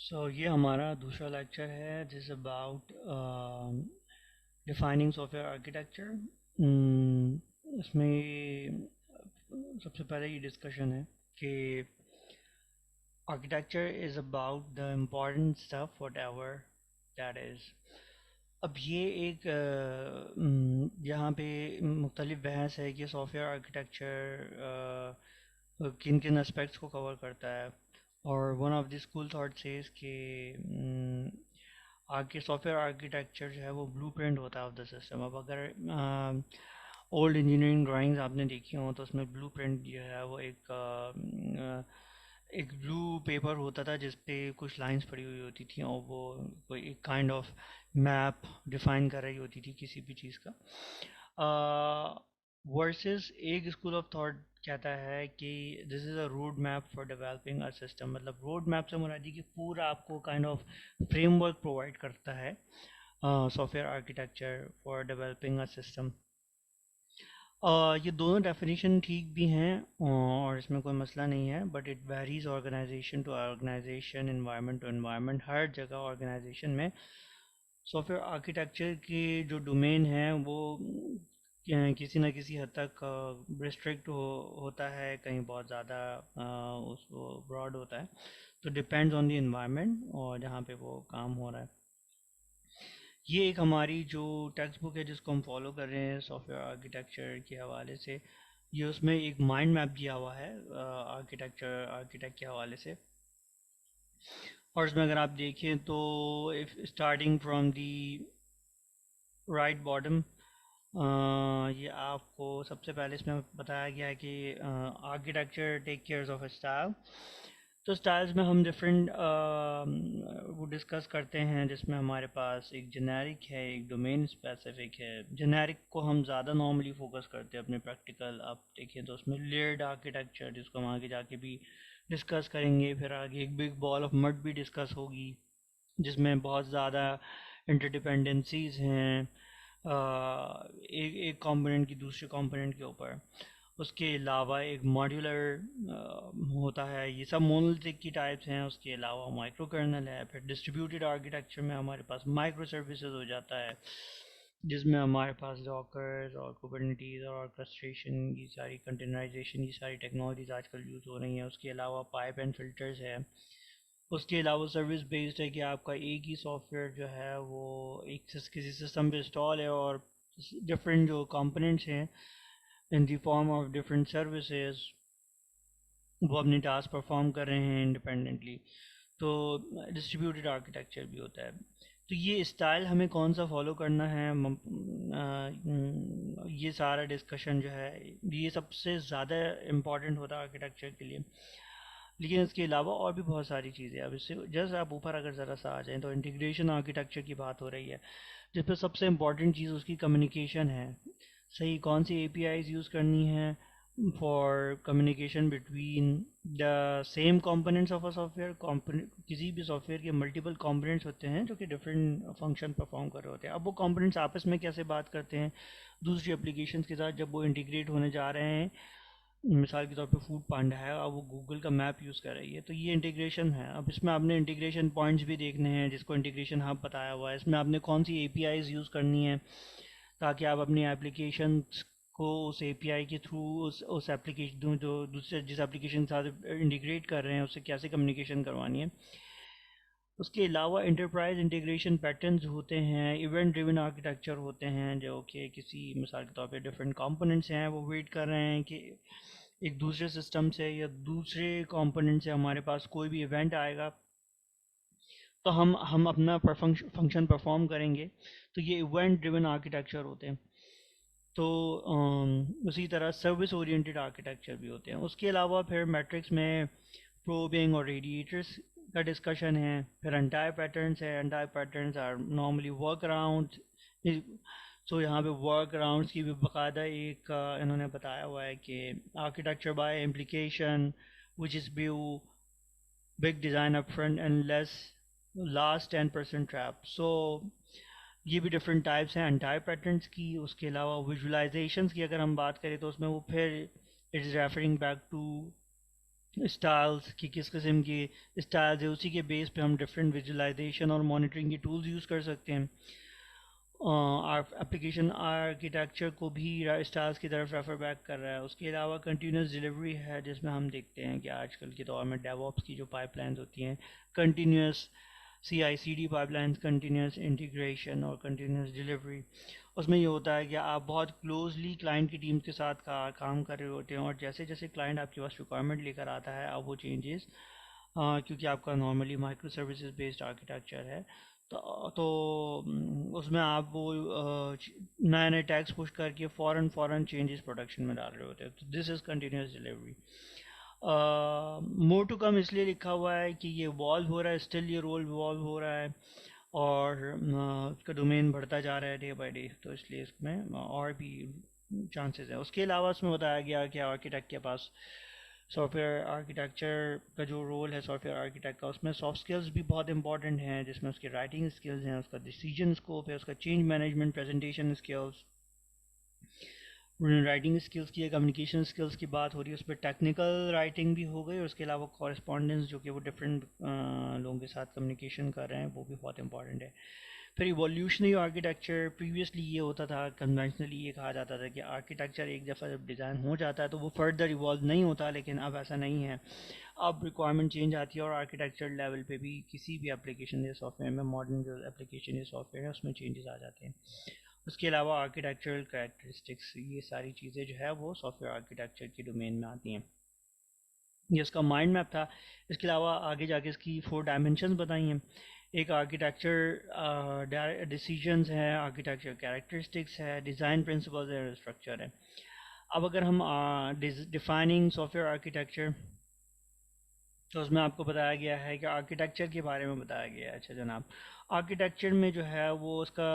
یہ ہمارا دوسرا لیکچر ہے جس about defining software architecture. اس میں سب سے پہلے یہ ڈسکشن ہے کہ architecture is about the important stuff whatever that is. اب یہ ایک یہاں پہ مختلف بحث ہے کہ سافٹ ویئر آرکیٹیکچر کن کن اسپیکٹس کو کور کرتا ہے. اور one of the school thought says کہ آگے سافٹ ویئر آرکیٹیکچر جو ہے وہ بلو پرنٹ ہوتا ہے آف دا سسٹم. اب اگر اولڈ انجینئرنگ ڈرائنگز آپ نے دیکھی ہوں تو اس میں بلو پرنٹ جو ہے وہ ایک بلو پیپر ہوتا تھا جس پہ کچھ لائنز پڑی ہوئی ہوتی تھیں اور وہ کوئی ایک کائنڈ آف میپ ڈیفائن کر رہی ہوتی تھی کسی بھی چیز کا. ورسز ایک اسکول آف تھاٹ کہتا ہے کہ this is a road map for developing a system. مطلب روڈ میپ سے مرادی کہ پورا آپ کو kind of framework provide کرتا ہے software architecture for developing a system. یہ دونوں ڈیفینیشن ٹھیک بھی ہیں اور اس میں کوئی مسئلہ نہیں ہے, but it varies organisation to organisation, environment to environment. ہر جگہ آرگنائزیشن میں سافٹ ویئر آرکیٹیکچر کی جو ڈومین ہے وہ کسی نہ کسی حد تک ریسٹرکٹ ہوتا ہے, کہیں بہت زیادہ اس کو براڈ ہوتا ہے. تو ڈپینڈز آن دی انوائرمنٹ اور جہاں پہ وہ کام ہو رہا ہے. یہ ایک ہماری جو ٹیکسٹ بک ہے جس کو ہم فالو کر رہے ہیں سافٹ ویئر آرکیٹیکچر کے حوالے سے, یہ اس میں ایک مائنڈ میپ دیا ہوا ہے آرکیٹیکٹ کے حوالے سے. اور اس میں اگر آپ دیکھیں تو starting from the right bottom, یہ آپ کو سب سے پہلے اس میں بتایا گیا ہے کہ architecture take cares of style. تو اسٹائلز میں ہم ڈفرینٹ وہ ڈسکس کرتے ہیں جس میں ہمارے پاس ایک جنیرک ہے, ایک ڈومین اسپیسیفک ہے. جنیرک کو ہم زیادہ نارملی فوکس کرتے ہیں اپنے پریکٹیکل. آپ دیکھیں تو اس میں لیئرڈ آرکیٹیکچر جس کو ہم آگے جا کے بھی ڈسکس کریں گے. پھر آگے ایک بگ بال آف مڈ بھی ڈسکس ہوگی جس میں بہت زیادہ انٹرڈیپینڈنسیز ہیں ایک کمپوننٹ کی دوسرے کمپوننٹ کے اوپر. اس کے علاوہ ایک ماڈیولر ہوتا ہے. یہ سب مونولتھک کی ٹائپس ہیں. اس کے علاوہ مائکرو کرنل ہے. پھر ڈسٹریبیوٹیڈ آرکیٹیکچر میں ہمارے پاس مائکرو سروسز ہو جاتا ہے جس میں ہمارے پاس ڈاکرز اور کوبرنیٹیز اور آرکسٹریشن, یہ ساری کنٹینرائزیشن, یہ ساری ٹیکنالوجیز آج کل یوز ہو رہی ہیں. اس کے علاوہ پائپ اینڈ فلٹرز ہے. اس کے علاوہ سروس بیسڈ ہے کہ آپ کا ایک ہی سافٹ ویئر جو ہے وہ ایک کسی سسٹم پہ انسٹال ہے اور ڈفرینٹ جو کمپوننٹس ہیں ان دی فارم آف ڈفرینٹ سروسز وہ اپنی ٹاسک پرفارم کر رہے ہیں انڈیپینڈنٹلی. تو ڈسٹریبیوٹیڈ آرکیٹیکچر بھی ہوتا ہے. تو یہ اسٹائل ہمیں کون سا فالو کرنا ہے, یہ سارا ڈسکشن جو ہے یہ سب سے زیادہ امپورٹنٹ ہوتا ہے آرکیٹیکچر کے لیے. لیکن اس کے علاوہ اور بھی بہت ساری چیزیں. اب اس سے جیسے آپ اوپر اگر ذرا سا آ جائیں تو انٹیگریشن آرکیٹیکچر کی بات ہو رہی ہے جس پہ سب سے امپورٹنٹ چیز اس کی کمیونیکیشن ہے. صحیح کون سی اے پی آئیز یوز کرنی ہے for communication between the same components of a soft where. کسی بھی سافٹ ویئر کے ملٹیپل کمپوننٹس ہوتے ہیں جو کہ ڈفرینٹ فنکشن پرفارم کر رہے ہوتے ہیں. اب وہ کمپوننٹس آپس میں کیسے بات کرتے ہیں دوسری اپلیکیشنس کے ساتھ جب وہ انٹیگریٹ ہونے جا رہے ہیں. مثال کے طور پہ فوڈ پانڈا ہے اور وہ گوگل کا میپ یوز کر رہی ہے, تو یہ انٹیگریشن ہے. اب اس میں آپ نے انٹیگریشن پوائنٹس بھی دیکھنے ہیں جس کو انٹیگریشن ہب بتایا ہوا ہے. اس میں آپ نے کون سی اے پی آئیز یوز کرنی ہے تاکہ آپ اپنی ایپلیکیشنس کو اس اے پی آئی کے تھرو اس ایپلیکیشن جو دوسرے جس ایپلیکیشن کے ساتھ انٹیگریٹ کر رہے ہیں اس سے کیسے کمیونیکیشن کروانی ہے. اس کے علاوہ انٹرپرائز انٹیگریشن پیٹرنز ہوتے ہیں. ایونٹ ڈریون آرکیٹیکچر ہوتے ہیں جو کہ کسی مثال کے طور پہ ڈفرینٹ کمپوننٹس ہیں وہ ویٹ کر رہے ہیں کہ ایک دوسرے سسٹم سے یا دوسرے کمپوننٹ سے ہمارے پاس کوئی بھی ایونٹ آئے گا تو ہم اپنا فنکشن پرفارم کریں گے. تو یہ ایونٹ ڈریون آرکیٹیکچر ہوتے ہیں. تو اسی طرح سروس اورینٹیڈ آرکیٹیکچر بھی ہوتے ہیں. اس کے علاوہ پھر میٹرکس میں پروبنگ اور ریڈیٹرس کا ڈسکشن ہے. پھر انٹائر پیٹرنس ہے. Anti patterns are normally workaround. So یہاں پہ ورک اراؤنڈس کی بھی باقاعدہ ایک انہوں نے بتایا ہوا ہے کہ architecture by implication which is بیو big design up front and less last 10% trap. So یہ بھی ڈفرینٹ ٹائپس ہیں انٹائر پیٹرنس کی. اس کے علاوہ ویژولائزیشنس کی اگر ہم بات کریں تو اس میں وہ پھر it is referring back to styles کی کس قسم کی اسٹائلز ہے، اسی کے بیس پہ ہم ڈفرینٹ ویژولائزیشن اور مانیٹرنگ کے ٹولز یوز کر سکتے ہیں. اپلیکیشن آرکیٹیکچر کو بھی اسٹارز کی طرف ریفر بیک کر رہا ہے. اس کے علاوہ کنٹینیوس ڈلیوری ہے، جس میں ہم دیکھتے ہیں کہ آج کل کے دور میں ڈیو آپس کی جو پائپ لائنز ہوتی ہیں، continuous C I C D pipelines, continuous integration اور کنٹینیوس ڈلیوری. اس میں یہ ہوتا ہے کہ آپ بہت کلوزلی کلائنٹ کی ٹیم کے ساتھ کام کر رہے ہوتے ہیں، اور جیسے جیسے کلائنٹ آپ کے پاس ریکوائرمنٹ لے کر آتا ہے، اب وہ چینجز کیونکہ آپ کا normally micro services based architecture ہے، تو اس میں آپ وہ نئے نئے ٹیگس پش کر کے فوراً چینجز پروڈکشن میں ڈال رہے ہوتے ہیں. تو this is continuous delivery. More to come اس لیے لکھا ہوا ہے کہ یہ ایوالو ہو رہا ہے، اسٹل یہ رول ایوالو ہو رہا ہے، اور اس کا ڈومین بڑھتا جا رہا ہے ڈے بائی ڈے، تو اس لیے اس میں اور بھی چانسز ہیں. اس کے علاوہ اس میں بتایا گیا کہ آرکیٹیکٹ کے پاس سافٹ ویئر آرکیٹیکچر کا جو رول ہے سافٹ ویئر آرکیٹیکٹ کا، اس میں سافٹ اسکلز بھی بہت امپورٹنٹ ہیں، جس میں اس کی رائٹنگ اسکلز ہیں، اس کا ڈیسیجن اسکوپ ہے، اس کا change management, presentation skills. Writing skills کی کمیونیکیشن اسکلز کی بات ہو رہی ہے، اس پہ ٹیکنیکل رائٹنگ بھی ہو گئی، اور اس کے علاوہ کورسپونڈنس جو کہ وہ ڈفرینٹ لوگوں کے ساتھ کمیونیکیشن کر رہے ہیں، وہ بھی بہت امپورٹنٹ ہے. پھر ایولیوشنری آرکیٹیکچر، پریویسلی یہ ہوتا تھا، کنونشنلی یہ کہا جاتا تھا کہ آرکیٹیکچر ایک دفعہ جب ڈیزائن ہو جاتا ہے تو وہ فردر ایوالو نہیں ہوتا، لیکن اب ایسا نہیں ہے. اب ریکوائرمنٹ چینج آتی ہے، اور آرکیٹیکچر لیول پہ بھی کسی بھی اپلیکیشن یا سافٹ ویئر میں، ماڈرن جو اپلیکیشن یا سافٹ ویئر ہے اس میں چینجز آ جاتے ہیں. اس کے علاوہ آرکیٹیکچرل کریکٹرسٹکس، یہ ساری چیزیں جو ہے وہ سافٹ ویئر آرکیٹیکچر کی ڈومین میں آتی ہیں. یہ اس کا مائنڈ میپ تھا. اس کے علاوہ آگے جا کے اس کی 4 ڈائمینشنز بتائی ہیں. ایک آرکیٹیکچر ڈیسیجنز ہیں، آرکیٹیکچر کریکٹرسٹکس ہے، ڈیزائن پرنسپلز ہے، اور اسٹرکچر ہے. اب اگر ہم ڈیفائننگ سافٹ ویئر آرکیٹیکچر، تو اس میں آپ کو بتایا گیا ہے کہ آرکیٹیکچر کے بارے میں بتایا گیا ہے. اچھا جناب، آرکیٹیکچر میں جو ہے وہ اس کا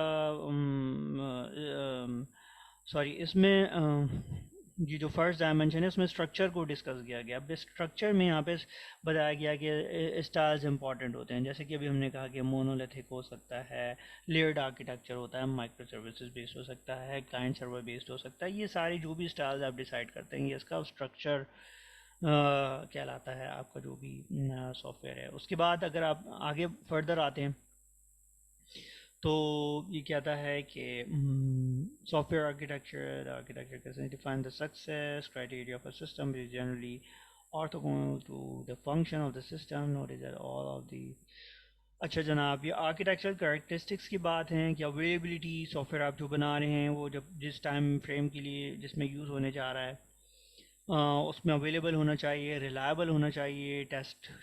سوری اس میں یہ جو فرسٹ ڈائمنشن ہے اس میں اسٹرکچر کو ڈسکس کیا گیا. اب اسٹرکچر میں یہاں پہ بتایا گیا کہ اسٹائلز امپورٹنٹ ہوتے ہیں، جیسے کہ ابھی ہم نے کہا کہ مونولیتھک ہو سکتا ہے، لیئرڈ آرکیٹیکچر ہوتا ہے، مائکرو سروسز بیسڈ ہو سکتا ہے، کلائنٹ سرور بیسڈ ہو سکتا ہے. یہ ساری جو بھی اسٹائلز آپ ڈیسائیڈ کرتے ہیں، یہ اس کا اسٹرکچر کہلاتا ہے آپ کا جو بھی سافٹ ویئر ہے. اس کے بعد اگر آپ آگے فردر آتے ہیں تو یہ کہتا ہے کہ سافٹ ویئر آرکیٹیکچر کیسے define the success criteria of a system is generally orthogonal to the function of the system. Notice that all of the اچھا جناب، یہ آرکیٹیکچرل کریکٹرسٹکس کی بات ہیں کہ اویلیبلٹی سافٹ ویئر آپ جو بنا رہے ہیں وہ جب جس ٹائم فریم کے لیے جس میں یوز ہونے جا رہا ہے اس میں اویلیبل ہونا چاہیے، ریلائبل ہونا چاہیے،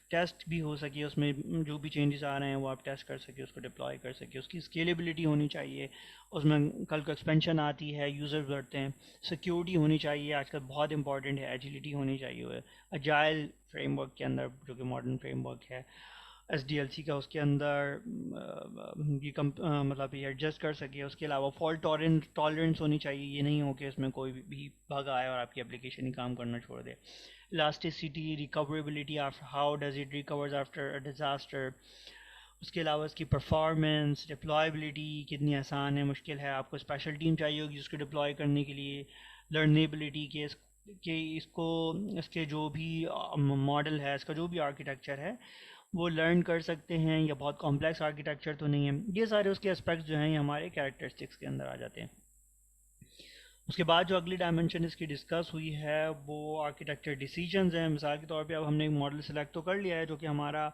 ٹیسٹ بھی ہو سکے، اس میں جو بھی چینجز آ رہے ہیں وہ آپ ٹیسٹ کر سکے، اس کو ڈپلوائے کر سکے، اس کی اسکیلیبلٹی ہونی چاہیے، اس میں کل کو ایکسپینشن آتی ہے، یوزر بڑھتے ہیں، سیکیورٹی ہونی چاہیے، آج کل بہت امپورٹنٹ ہے، ایجیلٹی ہونی چاہیے اجائل فریم ورک کے اندر جو کہ ماڈرن فریم ورک ہے ایس ڈی ایل سی کا، اس کے اندر یہ مطلب یہ ایڈجسٹ کر سکے. اس کے علاوہ فالٹ ٹالرنس ہونی چاہیے، یہ نہیں ہو کہ اس میں کوئی بھی بگ آئے اور آپ کی اپلیکیشن ہی کام کرنا چھوڑ دے. Elasticity, recoverability, how does it recovers after disaster. اس کے علاوہ اس کی پرفارمنس، ڈپلائیبلٹی کتنی آسان ہے مشکل ہے، آپ کو اسپیشل ٹیم چاہیے ہوگی اس کو ڈپلوائے کرنے کے لیے. لرنیبلٹی کہ اس کو اس کے جو بھی ماڈل ہے، اس کا جو بھی آرکیٹیکچر ہے وہ لرن کر سکتے ہیں، یا بہت کمپلیکس آرکیٹیکچر تو نہیں ہے. یہ سارے اس کے اسپیکٹس جو ہیں یہ ہمارے کریکٹرسٹکس کے اندر آ جاتے ہیں. اس کے بعد جو اگلی ڈائمنشن اس کی ڈسکس ہوئی ہے وہ آرکیٹیکچر ڈیسیجنز ہیں. مثال کے طور پہ اب ہم نے ایک ماڈل سلیکٹ تو کر لیا ہے جو کہ ہمارا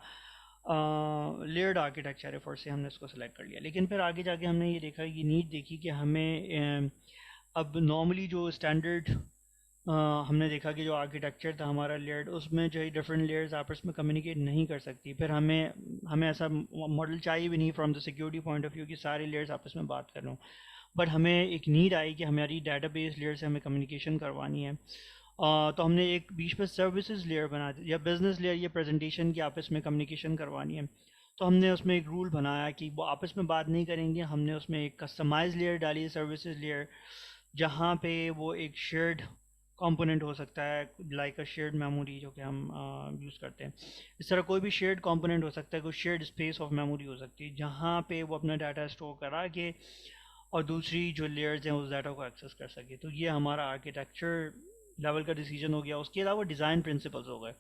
لیئرڈ آرکیٹیکچر ہے، فرسٹ سے ہم نے اس کو سلیکٹ کر لیا، لیکن پھر آگے جا کے ہم نے یہ دیکھا، یہ نیڈ دیکھی کہ ہمیں اب نارملی جو اسٹینڈرڈ ہم نے دیکھا کہ جو آرکیٹیکچر تھا ہمارا لیئرڈ، اس میں جو ہے ڈفرینٹ لیئرز آپس میں کمیونیکیٹ نہیں کر سکتی. پھر ہمیں ایسا ماڈل چاہیے بھی نہیں from the security point of view کہ سارے لیئرز آپس میں بات کر لوں، بٹ ہمیں ایک نیڈ آئی کہ ہماری ڈیٹا بیس لیئر سے ہمیں کمیونیکیشن کروانی ہے. تو ہم نے ایک بیچ پہ سروسز لیئر بنا دی، یا بزنس لیئر یا پریزنٹیشن کی آپس میں کمیونیکیشن کروانی ہے. تو ہم نے اس میں ایک رول بنایا کہ وہ آپس میں بات نہیں کریں گے. ہم نے اس میں ایک کسٹمائز لیئر ڈالی، سروسز لیئر، جہاں پہ وہ ایک شیئرڈ کمپوننٹ ہو سکتا ہے، لائک اے شیئرڈ میموری جو کہ ہم یوز کرتے ہیں. اس طرح کوئی بھی شیئرڈ کمپوننٹ ہو سکتا ہے، کوئی شیئرڈ اسپیس آف میموری ہو سکتی ہے جہاں پہ وہ اپنا ڈاٹا اسٹور کرا کے اور دوسری جو لیئرز ہیں اس ڈاٹا کو ایکسیس کر سکے. تو یہ ہمارا آرکیٹیکچر لیول کا ڈیسیجن ہو گیا. اس کے علاوہ ڈیزائن پرنسپلز ہو گئے.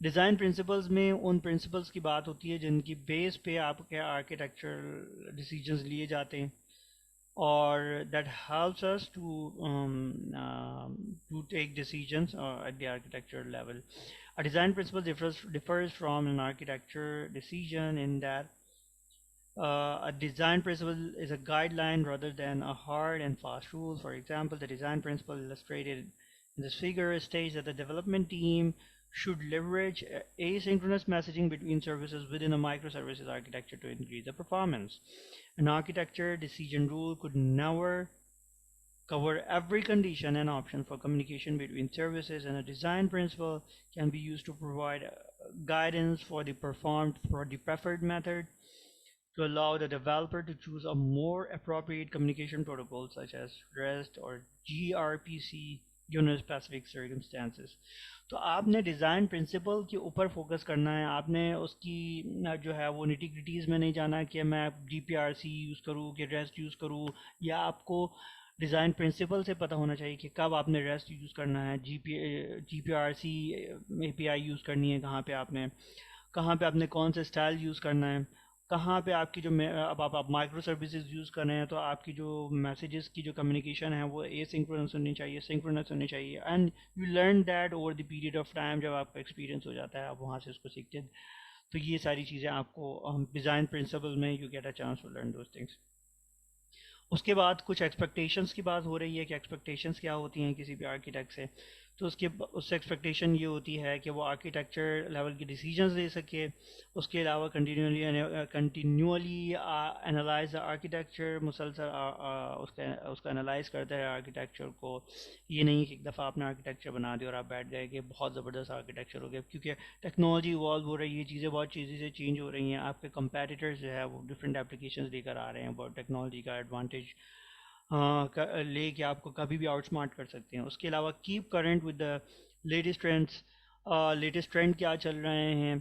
ڈیزائن پرنسپلز میں ان پرنسپلز کی بات ہوتی ہے جن کی بیس پہ آپ کے آرکیٹیکچرل ڈیسیجنز لیے جاتے ہیں اور that helps us to take decisions at the architecture level. A design principle differs from an architecture decision in that a design principle is a guideline rather than a hard and fast rule. For example, the design principle illustrated in this figure states that the development team should leverage asynchronous messaging between services within a microservices architecture to increase the performance. An architecture decision rule could never cover every condition and option for communication between services, and a design principle can be used to provide guidance for the preferred method to allow the developer to choose a more appropriate communication protocol such as REST or gRPC given specific circumstances. تو آپ نے design principle کے اوپر focus کرنا ہے. آپ نے اس کی جو ہے وہ نیٹی میں نہیں جانا کہ میں جی پی آر سی یوز کروں کہ ریسٹ یوز کروں, یا آپ کو ڈیزائن پرنسپل سے پتہ ہونا چاہیے کہ کب آپ نے ریسٹ یوز کرنا ہے, جی پی آر سی اے پی آئی یوز کرنی ہے, کہاں پہ آپ نے کون سے اسٹائل یوز کرنا ہے, کہاں پہ آپ کی جو اب آپ مائکرو سروسز یوز کر رہے ہیں تو آپ کی جو میسیجز کی جو کمیونیکیشن ہے وہ اے سنکرونس ہونی چاہیے, سنکرونس ہونی چاہیے. And you learn that over the period of time. جب آپ کا ایکسپیرینس ہو جاتا ہے آپ وہاں سے اس کو سیکھتے ہیں. تو یہ ساری چیزیں آپ کو ڈیزائن پرنسپل میں you get a chance to learn those things. اس کے بعد کچھ ایکسپیکٹیشنس کی بات ہو رہی ہے کہ ایکسپیکٹیشنس کیا ہوتی ہیں کسی بھی آرکیٹیکٹ سے. تو اس سے ایکسپیکٹیشن یہ ہوتی ہے کہ وہ آرکیٹیکچر لیول کی ڈیسیجنز لے سکے. اس کے علاوہ کنٹینیولی انالائز آرکیٹیکچر, مسلسل اس کا انالائز کرتا ہے آرکیٹیکچر کو. یہ نہیں کہ ایک دفعہ آپ نے آرکیٹیکچر بنا دیا اور آپ بیٹھ گئے کہ بہت زبردست آرکیٹیکچر ہو گیا, کیونکہ ٹیکنالوجی ایوالو ہو رہی ہے, چیزیں بہت چیزیں سے چینج ہو رہی ہیں. آپ کے کمپیٹیٹرز جو ہے وہ ڈفرینٹ اپلیکیشنز لے کر آ رہے ہیں, بہت ٹیکنالوجی کا ایڈوانٹیج لے کے آپ کو کبھی بھی آؤٹ اسمارٹ کر سکتے ہیں. اس کے علاوہ keep current with the latest trends, latest trend کیا چل رہے ہیں.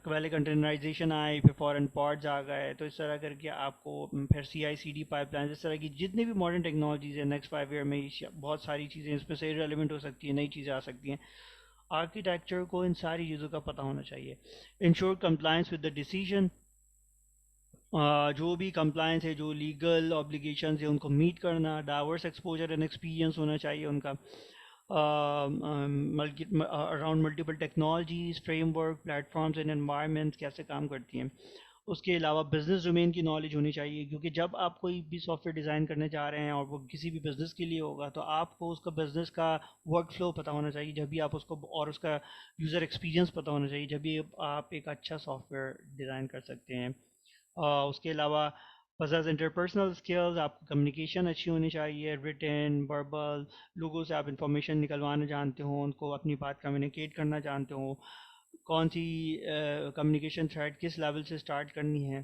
پہلے کنٹینرائزیشن آئی, پھر فورن پاڈز آ گئے, تو اس طرح کر کے آپ کو پھر سی I C D pipe line, اس طرح کی جتنی بھی ماڈرن ٹیکنالوجیز ہیں نیکسٹ 5 ایئر میں بہت ساری چیزیں اس میں سے ریلیونٹ ہو سکتی ہیں, نئی چیزیں آ سکتی ہیں. آرکیٹیکچر کو ان ساری چیزوں کا پتہ ہونا چاہیے. Ensure compliance with the decision, جو بھی کمپلائنس ہے, جو لیگل آبلیگیشنز ہیں ان کو میٹ کرنا. ڈائیورس ایکسپوجر اینڈ ایکسپیرینس ہونا چاہیے ان کا around multiple technologies, framework, platforms and environments کیسے کام کرتی ہیں. اس کے علاوہ بزنس ڈومین کی نالج ہونی چاہیے, کیونکہ جب آپ کوئی بھی سافٹ ویئر ڈیزائن کرنے جا رہے ہیں اور وہ کسی بھی بزنس کے لیے ہوگا تو آپ کو اس کا بزنس کا ورک فلو پتہ ہونا چاہیے جب بھی آپ اس کو, اور اس کا یوزر ایکسپیرینس پتہ ہونا چاہیے جب بھی آپ ایک اچھا سافٹ ویئر ڈیزائن کر سکتے ہیں. اس کے علاوہ پزز انٹرپرسنل اسکلز, آپ کو کمیونیکیشن اچھی ہونی چاہیے, ریٹن, وربل, لوگوں سے آپ انفارمیشن نکلوانا جانتے ہوں, ان کو اپنی بات کمیونیکیٹ کرنا جانتے ہوں, کون سی کمیونیکیشن تھریڈ کس لیول سے سٹارٹ کرنی ہے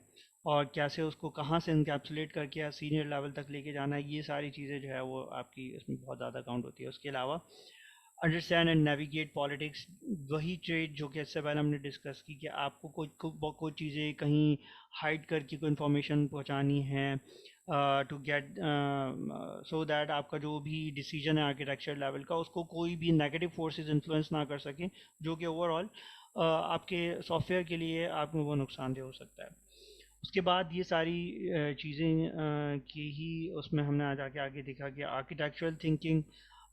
اور کیسے اس کو کہاں سے انکیپسولیٹ کر کے سینئر لیول تک لے کے جانا ہے. یہ ساری چیزیں جو ہے وہ آپ کی اس میں بہت زیادہ کاؤنٹ ہوتی ہے. اس کے علاوہ انڈرسٹینڈ اینڈ نیویگیٹ پالیٹکس, وہی ٹریڈ جو کہ اس سے پہلے ہم نے ڈسکس کی کہ آپ کو کوئی چیزیں کہیں ہائڈ کر کے کوئی انفارمیشن پہنچانی ہے ٹو گیٹ سو دیٹ آپ کا جو بھی ڈیسیجن ہے آرکیٹیکچر لیول کا اس کو کوئی بھی نیگیٹو فورسز انفلوئنس نہ کر سکیں, جو کہ اوور آل آپ کے سافٹ ویئر کے لیے آپ کو وہ نقصان دہ ہو سکتا ہے. اس کے بعد یہ ساری چیزیں کی ہی اس میں ہم نے جا کے آگے دیکھا کہ آرکیٹیکچرل تھنکنگ,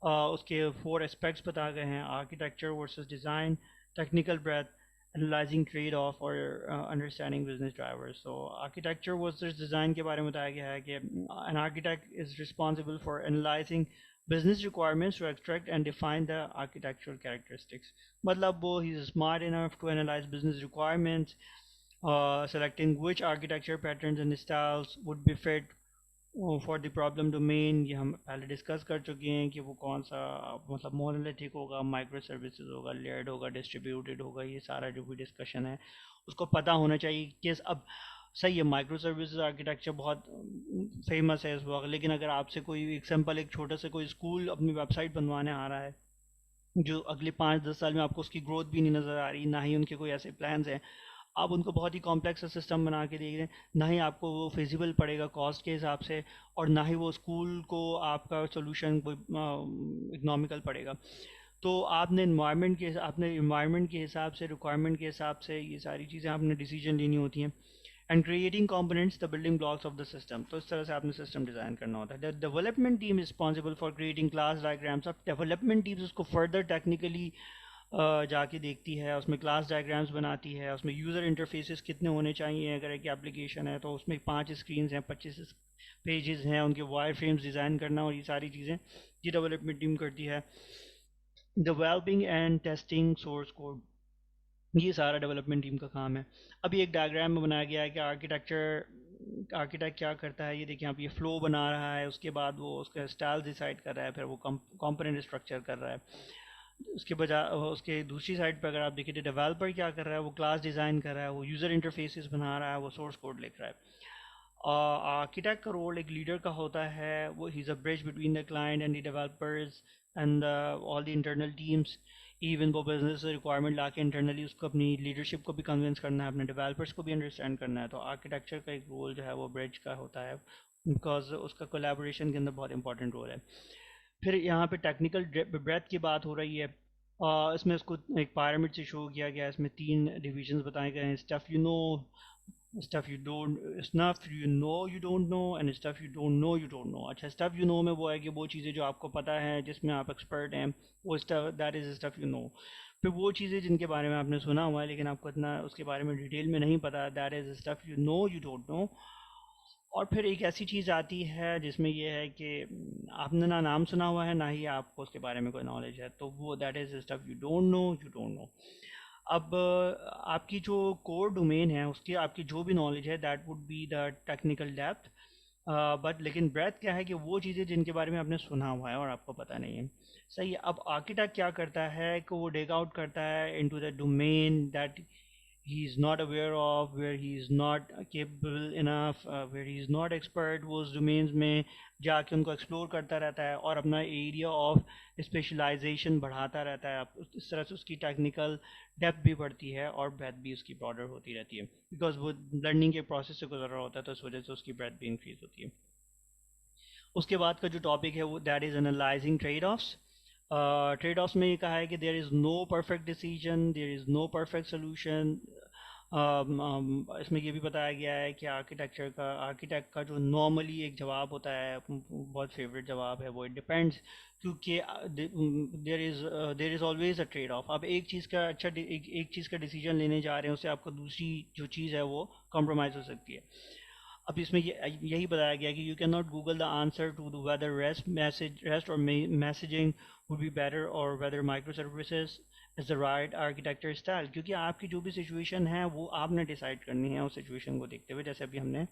اس کے 4 اسپیکٹس بتا گئے ہیں, architecture versus design, technical breadth, analysing trade off اور انڈرسٹینڈنگ بزنس ڈرائیورز. تو آرکیٹیکچر ورسز ڈیزائن کے بارے میں بتایا گیا ہے کہ an architect is responsible for analysing business requirements to extract and define the architectural characteristics. مطلب وہ ہی is smart enough to analyse business requirements, selecting which architecture patterns and styles would be fit for the problem domain. یہ ہم پہلے discuss کر چکے ہیں کہ وہ کون سا مطلب مونولیتھک ہوگا, مائکرو سروسز ہوگا, لیئرڈ ہوگا, ڈسٹریبیوٹیڈ ہوگا. یہ سارا جو بھی ڈسکشن ہے اس کو پتہ ہونا چاہیے کہ اب صحیح ہے مائکرو سروسز آرکیٹیکچر بہت فیمس ہے اس وقت, لیکن اگر آپ سے کوئی ایگزامپل ایک چھوٹا سا کوئی اسکول اپنی ویب سائٹ بنوانے آ رہا ہے جو اگلے 5-10 سال میں آپ کو اس کی گروتھ بھی نہیں نظر آ رہی, نہ ہی ان کے کوئی ایسے پلانز ہیں, آپ ان کو بہت ہی کمپلیکس سسٹم بنا کے دیکھ رہے ہیں, نہ ہی آپ کو وہ فیزیبل پڑے گا کاسٹ کے حساب سے, اور نہ ہی وہ اسکول کو آپ کا سولوشن کوئی اکنامیکل پڑے گا. تو آپ نے انوائرمنٹ کے حساب سے، ریکوائرمنٹ کے حساب سے یہ ساری چیزیں آپ نے ڈیسیجن لینی ہوتی ہیں. And creating components the building blocks of the system. تو اس طرح سے آپ نے سسٹم ڈیزائن کرنا ہوتا ہے. Development team responsible for creating class diagrams. اب ڈیولپمنٹ ٹیمز اس کو فردر ٹیکنیکلی جا کے دیکھتی ہے، اس میں کلاس ڈائیگرامس بناتی ہے، اس میں یوزر انٹرفیسز کتنے ہونے چاہیے. اگر ایک ایپلیکیشن ہے تو اس میں 5 اسکرینز ہیں، 25 پیجز ہیں، ان کے وائر فریمز ڈیزائن کرنا، اور یہ ساری چیزیں یہ ڈیولپمنٹ ٹیم کرتی ہے. Developing and testing source code, یہ سارا ڈیولپمنٹ ٹیم کا کام ہے. ابھی ایک ڈائیگرام میں بنایا گیا ہے کہ آرکیٹیکٹ کیا کرتا ہے. یہ دیکھیں آپ، یہ فلو بنا رہا ہے، اس کے بعد وہ اس کا اسٹائل ڈیسائڈ کر رہا ہے، پھر وہ کمپوننٹ اسٹرکچر کر رہا ہے. اس کے بجائے اس کے دوسری سائڈ پہ اگر آپ دیکھیں تو ڈیولپر کیا کر رہا ہے، وہ کلاس ڈیزائن کر رہا ہے، وہ یوزر انٹرفیسز بنا رہا ہے، وہ سورس کوڈ لکھ رہا ہے. آرکیٹیکٹ کا رول ایک لیڈر کا ہوتا ہے. وہ has a bridge between the client and the developers and all the internal teams. Even وہ بزنس ریکوائرمنٹ لا کے انٹرنلی اس کو اپنی لیڈرشپ کو بھی کنونس کرنا ہے، اپنے ڈیولپرس کو بھی انڈرسٹینڈ کرنا ہے. تو آرکیٹیکچر کا ایک رول جو ہے وہ برج کا ہوتا ہے، بیکاز اس کا کولیبوریشن کے اندر بہت امپورٹنٹ رول ہے. پھر یہاں پہ ٹیکنیکل بریتھ کی بات ہو رہی ہے. اس میں اس کو ایک پیرامڈ سے شو کیا گیا ہے. اس میں 3 ڈویژنز بتائے گئے ہیں: stuff you know, stuff you don't, stuff you know you don't know, and stuff you don't know you don't know. اچھا، اسٹف یو نو میں وہ ہے کہ وہ چیزیں جو آپ کو پتہ ہیں، جس میں آپ ایکسپرٹ ہیں، وہ stuff, that is stuff you know. پھر وہ چیزیں جن کے بارے میں آپ نے سنا ہوا ہے لیکن آپ کو اتنا اس کے بارے میں ڈیٹیل میں نہیں پتا، that is stuff you know you don't know. اور پھر ایک ایسی چیز آتی ہے جس میں یہ ہے کہ آپ نے نہ نام سنا ہوا ہے، نہ ہی آپ کو اس کے بارے میں کوئی نالج ہے، تو وہ that is stuff you don't know you don't know. اب آپ کی جو کور ڈومین ہے، اس کی آپ کی جو بھی نالج ہے، that would be the technical depth. But لیکن بریتھ کیا ہے کہ وہ چیزیں جن کے بارے میں آپ نے سنا ہوا ہے اور آپ کو پتہ نہیں ہے. صحیح ہے. اب آرکیٹیکٹ کیا کرتا ہے کہ وہ ڈیگ آؤٹ کرتا ہے into the domain that he is not aware of, where he is not capable enough, where he is not expert. وہ اس ڈومینز میں جا کے ان کو ایکسپلور کرتا رہتا ہے اور اپنا ایریا آف اسپیشلائزیشن بڑھاتا رہتا ہے. اس طرح سے اس کی ٹیکنیکل ڈیپتھ بھی بڑھتی ہے اور بریتھ بھی اس کی براڈر ہوتی رہتی ہے، بیکاز وہ لرننگ کے پروسیس سے گزر رہا ہوتا ہے، تو اس وجہ سے اس کی بریتھ بھی انکریز ہوتی ہے. اس کے بعد کا جو ٹاپک ہے وہ that is analysing trade offs. Trade offs میں یہ کہا ہے کہ there is no perfect decision, there is no perfect solution. اس میں یہ بھی بتایا گیا ہے کہ آرکیٹیکٹ کا جو نارملی ایک جواب ہوتا ہے، بہت فیوریٹ جواب ہے، وہ اٹ ڈپینڈس. کیونکہ there is always a trade off. آپ ایک چیز کا ایک چیز کا ڈیسیجن لینے جا رہے ہیں، اس سے آپ کو دوسری جو چیز ہے وہ کمپرومائز ہو سکتی ہے. اب اس میں یہی بتایا گیا کہ you can not Google the answer to the whether rest اور میسیجنگ وڈ بی بیٹر، اور whether micro services is the right architecture style. کیونکہ آپ کی جو بھی سچویشن ہے وہ آپ نے ڈیسائیڈ کرنی ہے اس سچویشن کو دیکھتے ہوئے. جیسے ابھی ہم نے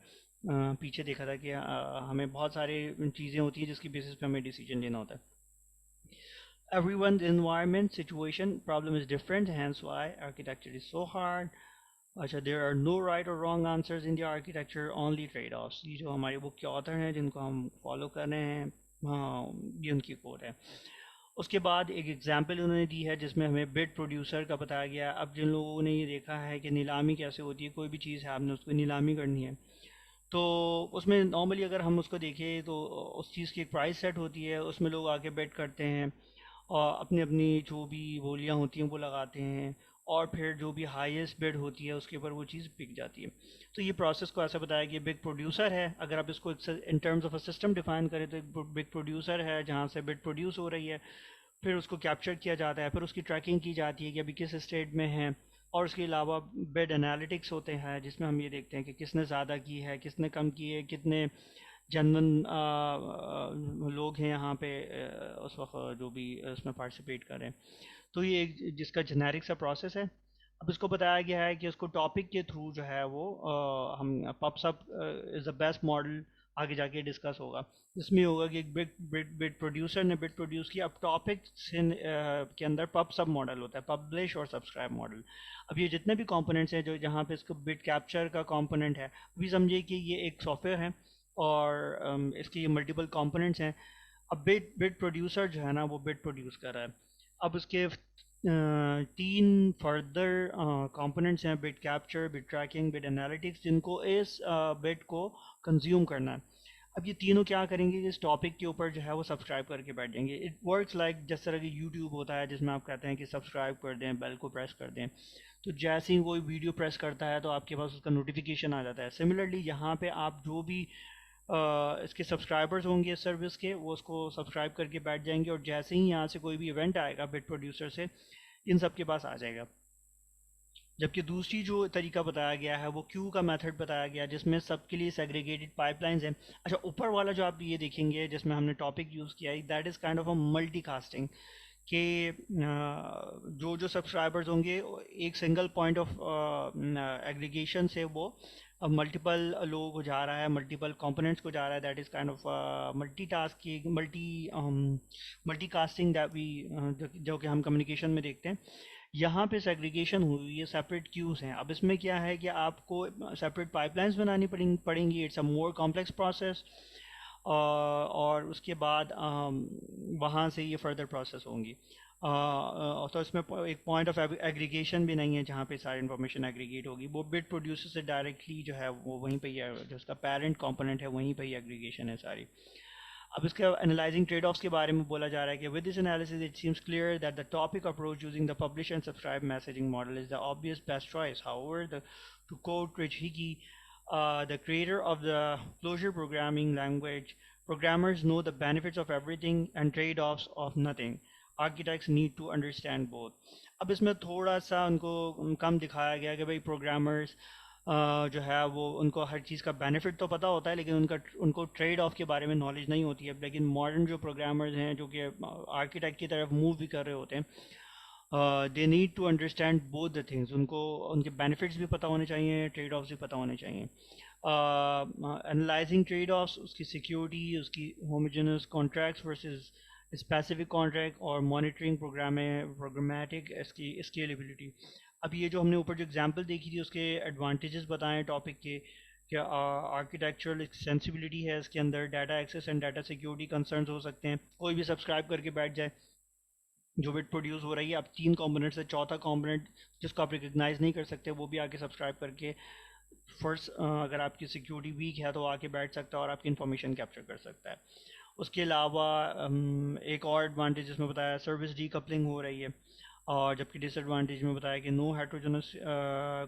پیچھے دیکھا تھا کہ ہمیں بہت سارے چیزیں ہوتی ہیں جس کی بیسس پہ ہمیں ڈیسیجن لینا ہوتا ہے. Everyone's environment situation problem is different, hence why architecture is so hard. اچھا، دیر آر نو رائٹ اور wrong answers in the architecture, only trade offs. یہ جو ہماری بک کے آتھر ہیں جن کو ہم فالو کر رہے ہیں، ہاں، یہ ان کی کوٹ ہے. اس کے بعد ایک ایگزامپل انہوں نے دی ہے جس میں ہمیں بڈ پروڈیوسر کا بتایا گیا. اب جن لوگوں نے یہ دیکھا ہے کہ نیلامی کیسے ہوتی ہے، کوئی بھی چیز ہے آپ نے اس کو نیلامی کرنی ہے، تو اس میں نارملی اگر ہم اس کو دیکھیں تو اس چیز کی ایک پرائس سیٹ ہوتی ہے، اس میں لوگ آ کے بیٹ کرتے ہیں اور اپنی اپنی جو بھی بولیاں ہوتی ہیں وہ لگاتے ہیں، اور پھر جو بھی ہائیسٹ بڈ ہوتی ہے اس کے اوپر وہ چیز بک جاتی ہے. تو یہ پروسیس کو ایسا بتایا کہ بگ پروڈیوسر ہے. اگر آپ اس کو in terms of a system define کریں تو ایک بگ پروڈیوسر ہے جہاں سے بڈ پروڈیوس ہو رہی ہے، پھر اس کو کیپچر کیا جاتا ہے، پھر اس کی ٹریکنگ کی جاتی ہے کہ ابھی کس اسٹیٹ میں ہے. اور اس کے علاوہ بیڈ انالیٹکس ہوتے ہیں جس میں ہم یہ دیکھتے ہیں کہ کس نے زیادہ کی ہے، کس نے کم کی ہے، کتنے جنون لوگ ہیں یہاں پہ اس وقت جو بھی اس میں پارٹیسپیٹ کریں. تو یہ ایک جس کا جنیرک سا پروسیس ہے. اب اس کو بتایا گیا ہے کہ اس کو ٹاپک کے تھرو جو ہے وہ ہم pub sub is the best model آگے جا کے ڈسکس ہوگا. اس میں ہوگا کہ ایک بٹ پروڈیوسر نے بٹ پروڈیوس کیا. اب ٹاپک کے اندر پب سب ماڈل ہوتا ہے، پبلش اور سبسکرائب ماڈل. اب یہ جتنے بھی کمپوننٹس ہیں جو جہاں پہ اس کو بٹ کیپچر کا کمپوننٹ ہے، ابھی سمجھے کہ یہ ایک سافٹ ویئر ہے اور اس کی ملٹیپل کمپوننٹس ہیں. اب بٹ پروڈیوسر جو ہے نا وہ بٹ پروڈیوس کر رہا ہے. اب اس کے 3 فردر کمپوننٹس ہیں: bit capture, bit tracking, bit analytics, جن کو اس بٹ کو کنزیوم کرنا ہے. اب یہ تینوں کیا کریں گے کہ اس ٹاپک کے اوپر جو ہے وہ سبسکرائب کر کے بیٹھ جائیں گے. اٹ ورکس لائک جس طرح کہ یوٹیوب ہوتا ہے جس میں آپ کہتے ہیں کہ سبسکرائب کر دیں، بیل کو پریس کر دیں، تو جیسے ہی کوئی ویڈیو پریس کرتا ہے تو آپ کے پاس اس کا نوٹیفیکیشن آ جاتا ہے. سملرلی یہاں پہ آپ جو بھی اس کے سبسکرائبرز ہوں گے اس سروس کے، وہ اس کو سبسکرائب کر کے بیٹھ جائیں گے، اور جیسے ہی یہاں سے کوئی بھی ایونٹ آئے گا بٹ پروڈیوسر سے، ان سب کے پاس آ جائے گا. جبکہ دوسری جو طریقہ بتایا گیا ہے وہ کیو کا میتھڈ بتایا گیا جس میں سب کے لیے سیگریگیٹڈ پائپ لائنز ہیں. اچھا اوپر والا جو آپ یہ دیکھیں گے جس میں ہم نے ٹاپک یوز کیا ہے، that is kind of a multicasting, کہ جو جو سبسکرائبرز ہوں گے ایک سنگل پوائنٹ آف ایگریگیشن سے وہ ملٹیپل لوگوں کو جا رہا ہے، ملٹیپل کمپوننٹس کو جا رہا ہے. That is kind of multitasking, multicasting that we, جو کہ ہم کمیونیکیشن میں دیکھتے ہیں. یہاں پہ سیگریگیشن ہوئی ہے، سیپریٹ کیوز ہیں. اب اس میں کیا ہے کہ آپ کو سیپریٹ پائپ لائنس بنانی پڑیں گی. It's a more complex process, اور اس کے بعد وہاں سے یہ فردر پروسیس ہوں گی. تو اس میں ایک پوائنٹ آف ایگریگیشن بھی نہیں ہے جہاں پہ ساری انفارمیشن ایگریگیٹ ہوگی. وہ بٹ پروڈیوسر سے ڈائریکٹلی جو ہے وہ وہیں پہ ہی ہے، جو اس کا پیرنٹ کمپوننٹ ہے وہیں پہ ہی ایگریگیشن ہے ساری. اب اس کے انالائزنگ ٹریڈ آفس کے بارے میں بولا جا رہا ہے کہ with this analysis it seems clear that the topic approach using the publish and subscribe messaging model is the obvious best choice. However, to quote Rich Hickey, the creator of the closure programming language, programmers know the benefits of everything and trade-offs of nothing. Architects need to understand both. اب اس میں تھوڑا سا ان کو کم دکھایا گیا کہ بھائی programmers جو ہے وہ ان کو ہر چیز کا بینیفٹ تو پتہ ہوتا ہے لیکن ان کو ٹریڈ آف کے بارے میں نالج نہیں ہوتی ہے. لیکن ماڈرن جو پروگرامرز ہیں جو کہ آرکیٹیکٹ کی طرف موو بھی کر رہے ہوتے ہیں، they need to understand both the things. ان کو ان کے بینیفٹس بھی پتہ ہونے چاہیے، ٹریڈ آفس بھی پتہ ہونے چاہیے. انالائزنگ ٹریڈ آفس، اس کی سیکیورٹی، اس کی homogenous contracts versus specific contract, اور مانیٹرنگ پروگرامیٹک اس کی اسکیلیبلٹی. اب یہ جو ہم نے اوپر جو اگزامپل دیکھی تھی اس کے ایڈوانٹیجز بتائیں ٹاپک کے، کہ آرکیٹیکچرل ایکسٹینسبلٹی ہے اس کے اندر، data access and data security concerns ہو سکتے ہیں. کوئی بھی سبسکرائب کر کے بیٹھ جائے جو بٹ پروڈیوس ہو رہی ہے، اب 3 کمپوننٹ سے چوتھا کمپوننٹ جس کو آپ ریکگنائز نہیں کر سکتے وہ بھی آ کے سبسکرائب کر کے فرسٹ، اگر آپ کی سیکیورٹی ویک ہے تو آ کے بیٹھ سکتا ہے اور آپ کی انفارمیشن کیپچر کر سکتا ہے. اس کے علاوہ ایک اور ایڈوانٹیج جس میں بتایا سروس ڈی کپلنگ ہو رہی ہے، اور جبکہ ڈس ایڈوانٹیج میں بتایا کہ no heterogeneous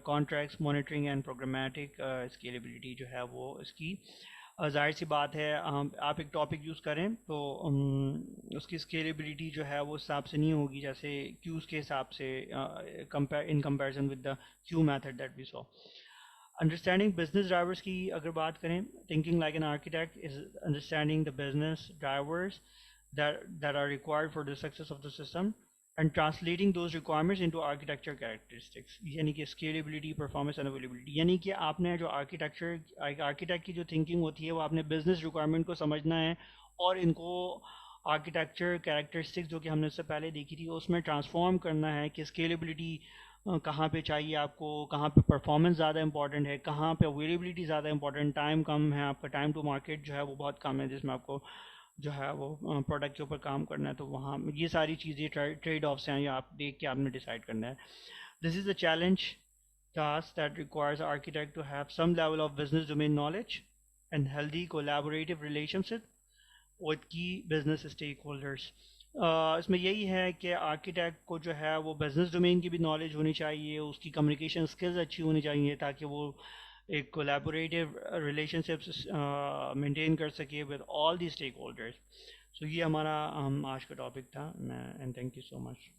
contracts monitoring and programmatic scalability جو ہے وہ اس کی ظاہر سی بات ہے. آپ ایک ٹاپک یوز کریں تو اس کی اسکیلیبلٹی جو ہے وہ اس حساب سے نہیں ہوگی جیسے کیوز کے حساب سے، in comparison with the queue method that we saw. Understanding business drivers کی اگر بات کریں، thinking like an architect is understanding the business drivers that are required for the success of the system and translating those requirements into architecture characteristics. یعنی کہ scalability, performance and availability, یعنی کہ آپ نے جو آرکیٹیکٹ کی جو تھنکنگ ہوتی ہے وہ آپ نے بزنس ریکوائرمنٹ کو سمجھنا ہے اور ان کو آرکیٹیکچر کیریکٹرسٹکس جو کہ ہم نے اس سے پہلے دیکھی تھی اس میں ٹرانسفارم کرنا ہے کہ اسکیلیبلٹی کہاں پہ چاہیے آپ کو، کہاں پہ پرفارمنس زیادہ امپورٹنٹ ہے، کہاں پہ اویلیبلٹی زیادہ امپورٹنٹ، ٹائم کم ہے آپ کا، ٹائم ٹو مارکیٹ جو ہے وہ بہت کم ہے جس میں آپ کو جو ہے وہ پروڈکٹ کے اوپر کام کرنا ہے. تو وہاں یہ ساری چیزیں ٹریڈ آفس ہیں، یہ آپ دیکھ کے آپ نے ڈیسائیڈ کرنا ہے. This is a challenge task that requires architect to have some level of business domain knowledge and healthy collaborative relationship with key business stakeholders. اس میں یہی ہے کہ آرکیٹیکٹ کو جو ہے وہ بزنس ڈومین کی بھی نالج ہونی چاہیے، اس کی کمیونیکیشن اسکلز اچھی ہونی چاہیے تاکہ وہ ایک کولیبوریٹیو ریلیشن شپس مینٹین کر سکے with all the stakeholders. So یہ ہمارا آج کا ٹاپک تھا، and thank you so much.